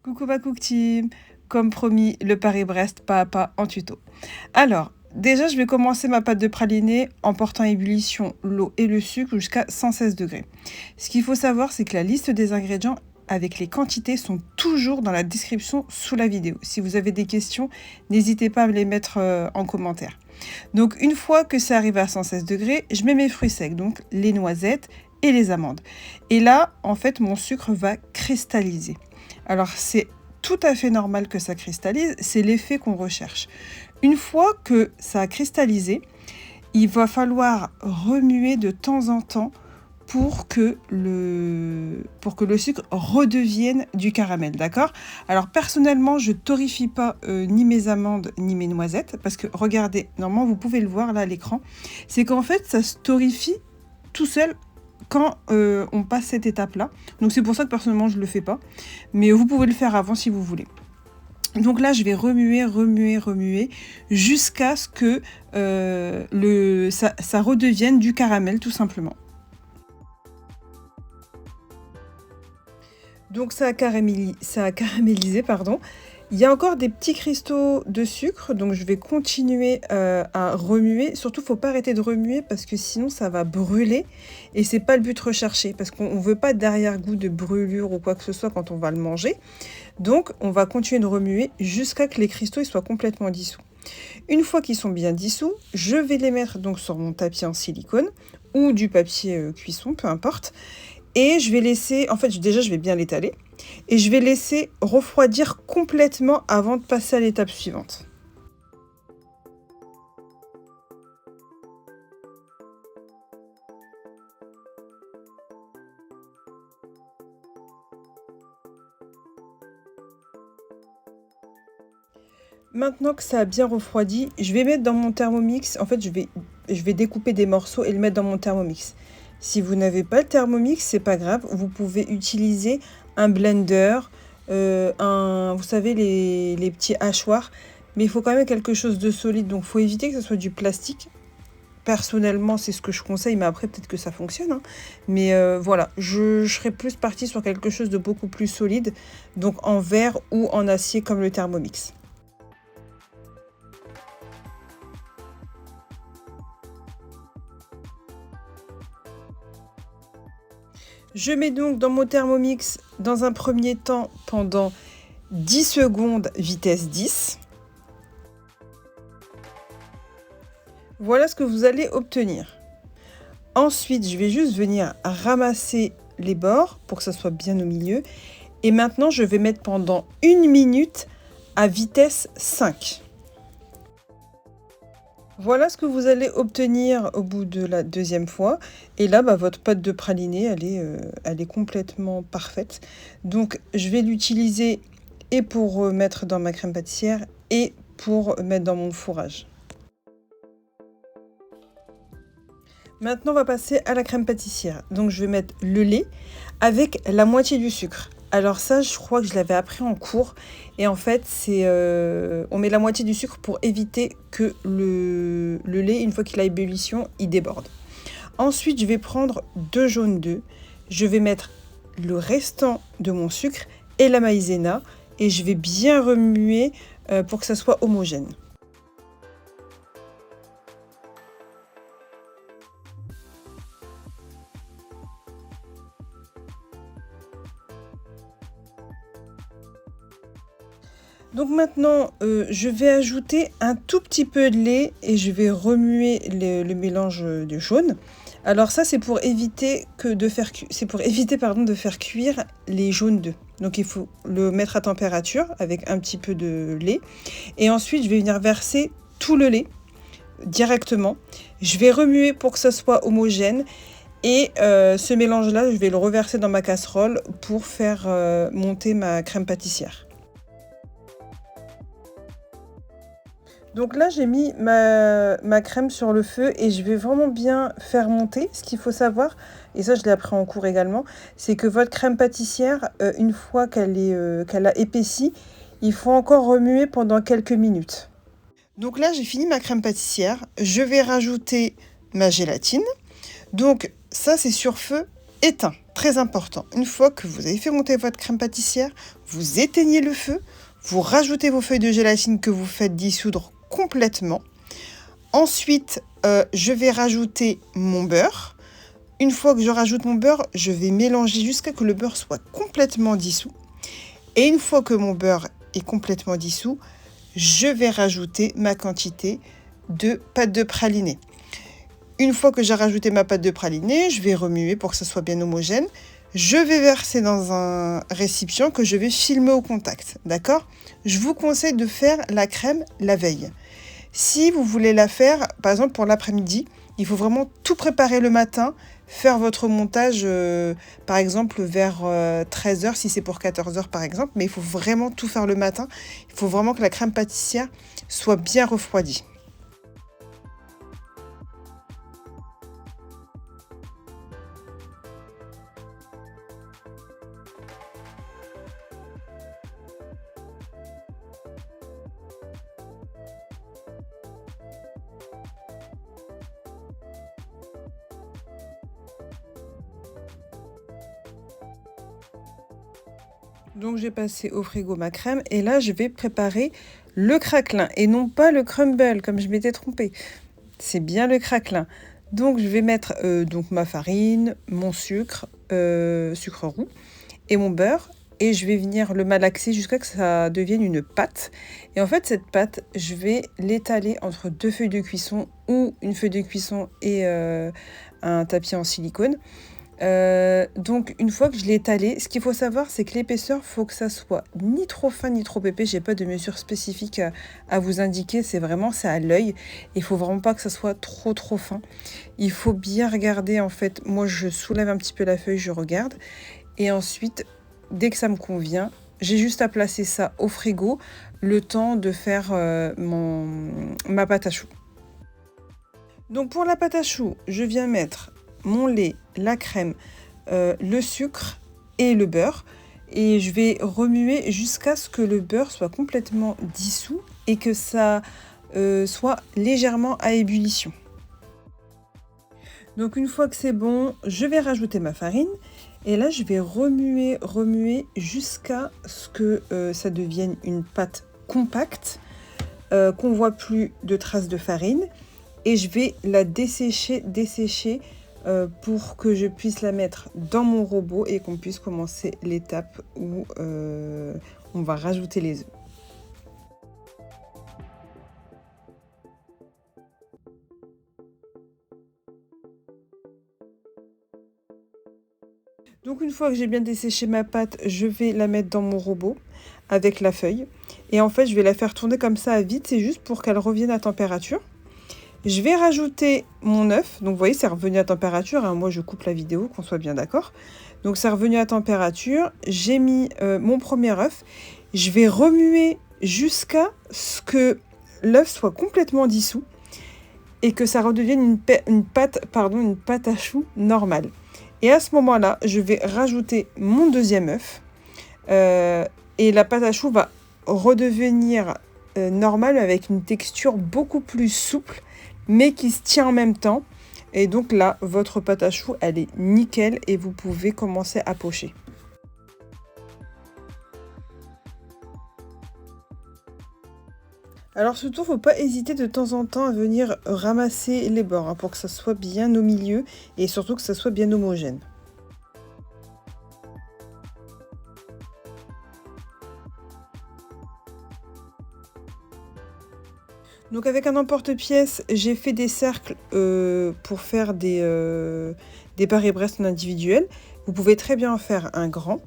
Coucou ma cook team, comme promis, le Paris-Brest pas à pas en tuto. Alors, déjà je vais commencer ma pâte de praliné en portant à ébullition l'eau et le sucre jusqu'à 116 degrés. Ce qu'il faut savoir, c'est que la liste des ingrédients avec les quantités sont toujours dans la description sous la vidéo. Si vous avez des questions, n'hésitez pas à me les mettre en commentaire. Donc une fois que c'est arrivé à 116 degrés, je mets mes fruits secs, donc les noisettes et les amandes. Et là, en fait, mon sucre va cristalliser. Alors c'est tout à fait normal que ça cristallise, c'est l'effet qu'on recherche. Une fois que ça a cristallisé, il va falloir remuer de temps en temps pour que le sucre redevienne du caramel, d'accord? Alors personnellement, je torréfie pas ni mes amandes ni mes noisettes, parce que regardez, normalement vous pouvez le voir là à l'écran, c'est qu'en fait ça se torréfie tout seul quand on passe cette étape-là. Donc c'est pour ça que personnellement je le fais pas, mais vous pouvez le faire avant si vous voulez. Donc là, je vais remuer jusqu'à ce que ça redevienne du caramel, tout simplement. Donc ça a caramélisé, pardon. Il y a encore des petits cristaux de sucre, donc je vais continuer à remuer. Surtout, il ne faut pas arrêter de remuer parce que sinon ça va brûler et c'est pas le but recherché parce qu'on ne veut pas d'arrière-goût de brûlure ou quoi que ce soit quand on va le manger. Donc on va continuer de remuer jusqu'à que les cristaux soient complètement dissous. Une fois qu'ils sont bien dissous, je vais les mettre donc sur mon tapis en silicone ou du papier cuisson, peu importe. Et je vais laisser, en fait déjà je vais bien l'étaler, et je vais laisser refroidir complètement avant de passer à l'étape suivante. Maintenant que ça a bien refroidi, je vais mettre dans mon Thermomix, en fait je vais découper des morceaux et le mettre dans mon Thermomix. Si vous n'avez pas le Thermomix, c'est pas grave, vous pouvez utiliser un blender, vous savez les petits hachoirs, mais il faut quand même quelque chose de solide, donc il faut éviter que ce soit du plastique. Personnellement, c'est ce que je conseille, mais après peut-être que ça fonctionne, hein. Mais voilà, je serais plus partie sur quelque chose de beaucoup plus solide, donc en verre ou en acier comme le Thermomix. Je mets donc dans mon Thermomix, dans un premier temps, pendant 10 secondes, vitesse 10. Voilà ce que vous allez obtenir. Ensuite, je vais juste venir ramasser les bords pour que ça soit bien au milieu. Et maintenant, je vais mettre pendant 1 minute à vitesse 5. Voilà ce que vous allez obtenir au bout de la deuxième fois. Et là, votre pâte de praliné, elle est complètement parfaite. Donc, je vais l'utiliser et pour mettre dans ma crème pâtissière et pour mettre dans mon fourrage. Maintenant, on va passer à la crème pâtissière. Donc, je vais mettre le lait avec la moitié du sucre. Alors ça, je crois que je l'avais appris en cours. Et en fait, on met la moitié du sucre pour éviter que le lait, une fois qu'il a ébullition, il déborde. Ensuite, je vais prendre 2 jaunes d'œufs. Je vais mettre le restant de mon sucre et la maïzena. Et je vais bien remuer pour que ça soit homogène. Donc maintenant, je vais ajouter un tout petit peu de lait et je vais remuer le mélange de jaune. Alors ça, c'est pour éviter de faire cuire les jaunes d'œufs. Donc il faut le mettre à température avec un petit peu de lait. Et ensuite, je vais venir verser tout le lait directement. Je vais remuer pour que ça soit homogène. Et ce mélange-là, je vais le reverser dans ma casserole pour faire monter ma crème pâtissière. Donc là, j'ai mis ma crème sur le feu et je vais vraiment bien faire monter. Ce qu'il faut savoir, et ça je l'ai appris en cours également, c'est que votre crème pâtissière, une fois qu'elle a épaissi, il faut encore remuer pendant quelques minutes. Donc là, j'ai fini ma crème pâtissière. Je vais rajouter ma gélatine. Donc ça, c'est sur feu éteint. très important, une fois que vous avez fait monter votre crème pâtissière, vous éteignez le feu, vous rajoutez vos feuilles de gélatine que vous faites dissoudre complètement. Ensuite, je vais rajouter mon beurre. Une fois que je rajoute mon beurre, je vais mélanger jusqu'à ce que le beurre soit complètement dissous. Et une fois que mon beurre est complètement dissous, je vais rajouter ma quantité de pâte de praliné. Une fois que j'ai rajouté ma pâte de praliné, je vais remuer pour que ça soit bien homogène. Je vais verser dans un récipient que je vais filmer au contact, d'accord? Je vous conseille de faire la crème la veille. Si vous voulez la faire, par exemple pour l'après-midi, il faut vraiment tout préparer le matin, faire votre montage, par exemple vers 13h, si c'est pour 14h par exemple, mais il faut vraiment tout faire le matin. Il faut vraiment que la crème pâtissière soit bien refroidie. Donc j'ai passé au frigo ma crème et là je vais préparer le craquelin et non pas le crumble comme je m'étais trompée. C'est bien le craquelin. Donc je vais mettre donc ma farine, mon sucre, sucre roux et mon beurre et je vais venir le malaxer jusqu'à ce que ça devienne une pâte. Et en fait cette pâte, je vais l'étaler entre 2 feuilles de cuisson ou une feuille de cuisson et un tapis en silicone. Donc une fois que je l'ai étalé, ce qu'il faut savoir c'est que l'épaisseur, faut que ça soit ni trop fin ni trop épais. J'ai pas de mesure spécifique à vous indiquer, c'est à l'œil. Il faut vraiment pas que ça soit trop fin. Il faut bien regarder en fait. Moi je soulève un petit peu la feuille, je regarde et ensuite dès que ça me convient, j'ai juste à placer ça au frigo le temps de faire ma pâte à choux. Donc pour la pâte à choux, je viens mettre mon lait, la crème, le sucre et le beurre. Et je vais remuer jusqu'à ce que le beurre soit complètement dissous et que ça soit légèrement à ébullition. Donc une fois que c'est bon, je vais rajouter ma farine. Et là, je vais remuer jusqu'à ce que ça devienne une pâte compacte, qu'on ne voit plus de traces de farine. Et je vais la dessécher pour que je puisse la mettre dans mon robot et qu'on puisse commencer l'étape où on va rajouter les œufs. Donc une fois que j'ai bien desséché ma pâte, je vais la mettre dans mon robot avec la feuille. Et en fait, je vais la faire tourner comme ça à vide, c'est juste pour qu'elle revienne à température. Je vais rajouter mon œuf. Donc vous voyez, c'est revenu à température. Hein. Moi, je coupe la vidéo, qu'on soit bien d'accord. Donc c'est revenu à température. J'ai mis mon premier œuf. Je vais remuer jusqu'à ce que l'œuf soit complètement dissous et que ça redevienne une pâte à choux normale. Et à ce moment-là, je vais rajouter mon deuxième œuf. Et la pâte à choux va redevenir normale avec une texture beaucoup plus souple, mais qui se tient en même temps. Et donc là, votre pâte à choux, elle est nickel et vous pouvez commencer à pocher. Alors surtout, faut pas hésiter de temps en temps à venir ramasser les bords pour que ça soit bien au milieu et surtout que ça soit bien homogène. Donc avec un emporte-pièce, j'ai fait des cercles pour faire des Paris-Brest en individuel. Vous pouvez très bien en faire un grand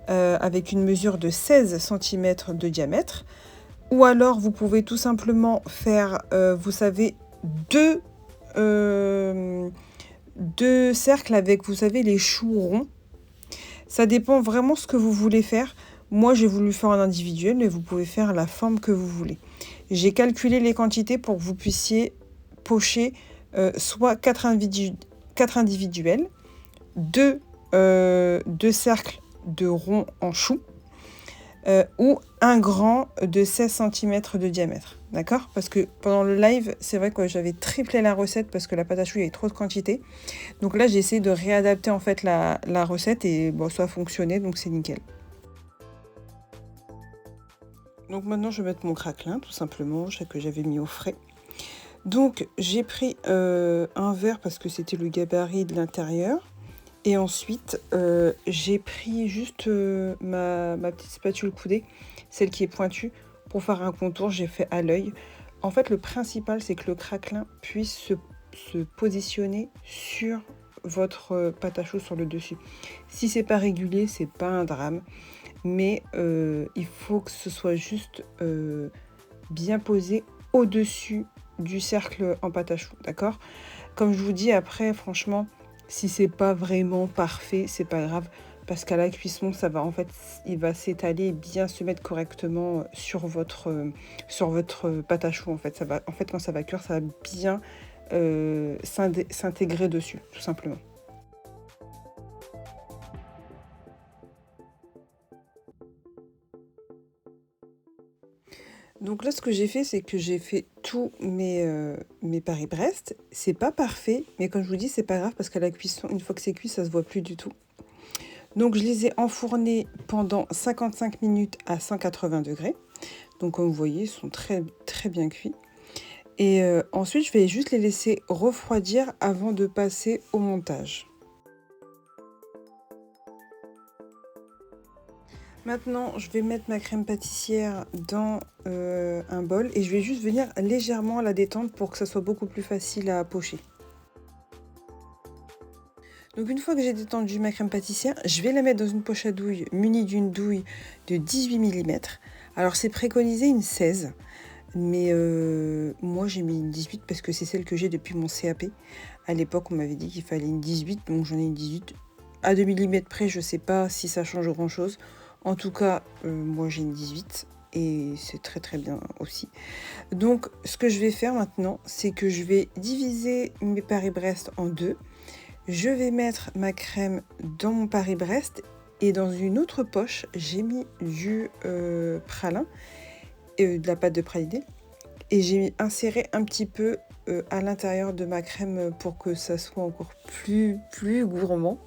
avec une mesure de 16 cm de diamètre. Ou alors vous pouvez tout simplement faire, vous savez, deux cercles avec, vous savez, les choux ronds. Ça dépend vraiment ce que vous voulez faire. Moi, j'ai voulu faire en individuel, mais vous pouvez faire la forme que vous voulez. J'ai calculé les quantités pour que vous puissiez pocher soit 4 individuels, deux cercles de ronds en choux, ou un grand de 16 cm de diamètre. d'accord? Parce que pendant le live, c'est vrai que j'avais triplé la recette parce que la pâte à choux, il y avait trop de quantité. Donc là, j'ai essayé de réadapter en fait la recette et bon, ça a fonctionné, donc c'est nickel. Donc maintenant, je vais mettre mon craquelin, tout simplement, que j'avais mis au frais. Donc j'ai pris un verre parce que c'était le gabarit de l'intérieur. Et ensuite, j'ai pris juste ma petite spatule coudée, celle qui est pointue, pour faire un contour, j'ai fait à l'œil. En fait, le principal, c'est que le craquelin puisse se positionner sur votre pâte à choux sur le dessus. Si c'est pas régulier, c'est pas un drame, mais il faut que ce soit juste bien posé au-dessus du cercle en pâte à choux, d'accord? Comme je vous dis, après, franchement, si c'est pas vraiment parfait, c'est pas grave, parce qu'à la cuisson, ça va en fait, il va s'étaler et bien se mettre correctement sur votre pâte à choux. En fait, quand ça va cuire, ça va bien s'intégrer dessus, tout simplement. Donc là, ce que j'ai fait, c'est que j'ai fait tous mes Paris-Brest. C'est pas parfait, mais comme je vous dis, c'est pas grave parce qu'à la cuisson, une fois que c'est cuit, ça se voit plus du tout. Donc je les ai enfournés pendant 55 minutes à 180 degrés. Donc comme vous voyez, ils sont très très bien cuits. Et ensuite, je vais juste les laisser refroidir avant de passer au montage. Maintenant, je vais mettre ma crème pâtissière dans un bol et je vais juste venir légèrement la détendre pour que ça soit beaucoup plus facile à pocher. Donc une fois que j'ai détendu ma crème pâtissière, je vais la mettre dans une poche à douille munie d'une douille de 18 mm. Alors c'est préconisé une 16, mais moi j'ai mis une 18 parce que c'est celle que j'ai depuis mon CAP. À l'époque, on m'avait dit qu'il fallait une 18, donc j'en ai une 18. À 2 mm près, je sais pas si ça change grand chose. En tout cas, moi j'ai une 18 et c'est très très bien aussi. Donc ce que je vais faire maintenant, c'est que je vais diviser mes Paris-Brest en deux. Je vais mettre ma crème dans mon Paris-Brest et dans une autre poche, j'ai mis du pralin, de la pâte de praliné. Et j'ai inséré un petit peu à l'intérieur de ma crème pour que ça soit encore plus gourmand.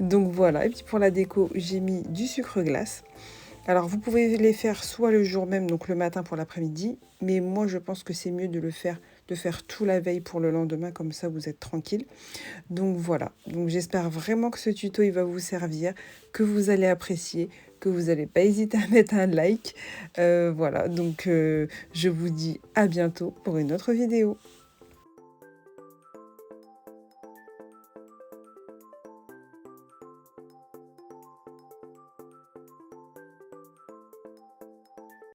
Donc voilà, et puis pour la déco, j'ai mis du sucre glace. Alors vous pouvez les faire soit le jour même, donc le matin pour l'après-midi, mais moi je pense que c'est mieux de faire tout la veille pour le lendemain, comme ça vous êtes tranquille. Donc voilà, donc j'espère vraiment que ce tuto il va vous servir, que vous allez apprécier, que vous n'allez pas hésiter à mettre un like. Voilà, donc je vous dis à bientôt pour une autre vidéo.